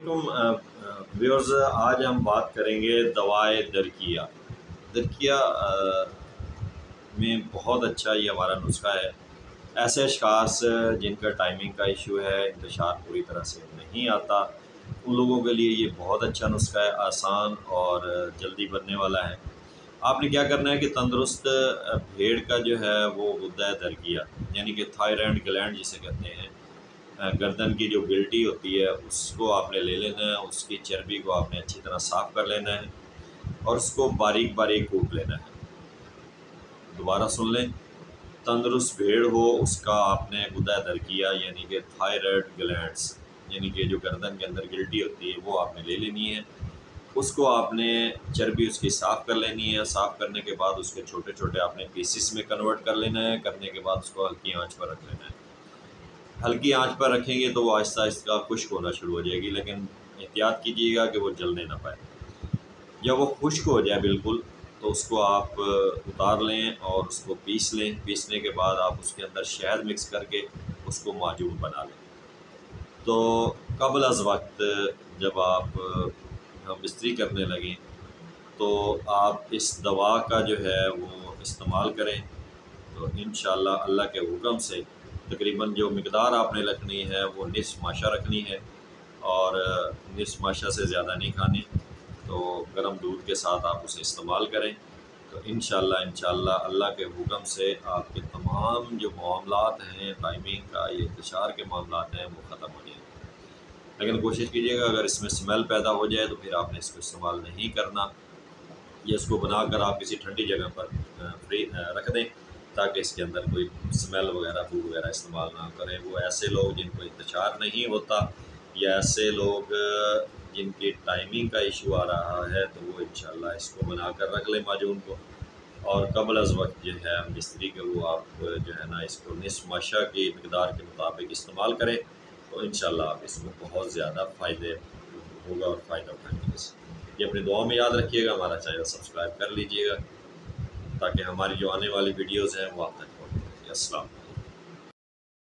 علیکم ویورز، آج ہم بات کریں گے دوائے درقیہ۔ درقیہ میں بہت اچھا یہ ہمارا نسخہ ہے۔ ایسے اشخاص جن کا ٹائمنگ کا ایشو ہے، انتشار پوری طرح سے نہیں آتا، ان لوگوں کے لیے یہ بہت اچھا نسخہ ہے، آسان اور جلدی بننے والا ہے۔ آپ نے کیا کرنا ہے کہ تندرست بھیڑ کا جو ہے وہ غدہ درقیہ، یعنی کہ تھائرائیڈ گلینڈ جسے کہتے ہیں، گردن کی جو گلٹی ہوتی ہے اس کو آپ نے لے لینا ہے، اس کی چربی کو آپ نے اچھی طرح صاف کر لینا ہے اور اس کو باریک باریک کوٹ لینا ہے۔ دوبارہ سن لیں، تندرست بھیڑ ہو اس کا آپ نے غدہ درقیہ یعنی کہ تھائرائیڈ گلینڈس، یعنی کہ جو گردن کے اندر گلٹی ہوتی ہے وہ آپ نے لے لینی ہے۔ اس کو آپ نے چربی اس کی صاف کر لینی ہے۔ صاف کرنے کے بعد اس کے چھوٹے چھوٹے آپ نے پیسز میں کنورٹ کر لینا ہے۔ کرنے کے بعد اس کو ہلکی آنچ پر رکھ لینا ہے۔ ہلکی آنچ پر رکھیں گے تو وہ آہستہ آہستہ خشک ہونا شروع ہو جائے گی، لیکن احتیاط کیجیے گا کہ وہ جلنے نہ پائے۔ جب وہ خشک ہو جائے بالکل تو اس کو آپ اتار لیں اور اس کو پیس لیں۔ پیسنے کے بعد آپ اس کے اندر شہد مکس کر کے اس کو معجون بنا لیں۔ تو قبل از وقت جب آپ بستری کرنے لگیں تو آپ اس دوا کا جو ہے وہ استعمال کریں، تو انشاءاللہ اللہ کے حکم سے تقریباً جو مقدار آپ نے رکھنی ہے وہ نصف ماشا رکھنی ہے، اور نصف ماشا سے زیادہ نہیں کھانی۔ تو گرم دودھ کے ساتھ آپ اسے استعمال کریں تو انشاءاللہ اللہ کے حکم سے آپ کے تمام جو معاملات ہیں، ٹائمنگ کا، یہ انتشار کے معاملات ہیں، وہ ختم ہو جائیں گے۔ لیکن کوشش کیجیے گا اگر اس میں اسمیل پیدا ہو جائے تو پھر آپ نے اس کو استعمال نہیں کرنا، یا اس کو بنا کر آپ کسی ٹھنڈی جگہ پر رکھ دیں تاکہ اس کے اندر کوئی اسمیل وغیرہ، بو وغیرہ استعمال نہ کریں۔ وہ ایسے لوگ جن کو انتشار نہیں ہوتا، یا ایسے لوگ جن کی ٹائمنگ کا ایشو آ رہا ہے، تو وہ انشاءاللہ اس کو بنا کر رکھ لیں معجون کو، اور قبل از وقت جو ہے بستری کے وہ آپ جو ہے نا اس کو نصف ماشا کی مقدار کے مطابق استعمال کریں، تو انشاءاللہ آپ اس کو بہت زیادہ فائدے ہوگا اور فائدہ اٹھائیں گے۔ یہ اپنی دعا میں یاد رکھیے گا، ہمارا چینل سبسکرائب کر لیجیے گا تاکہ ہماری جو آنے والی ویڈیوز ہیں وہ آپ تک پہنچ جائیں۔ السلام علیکم۔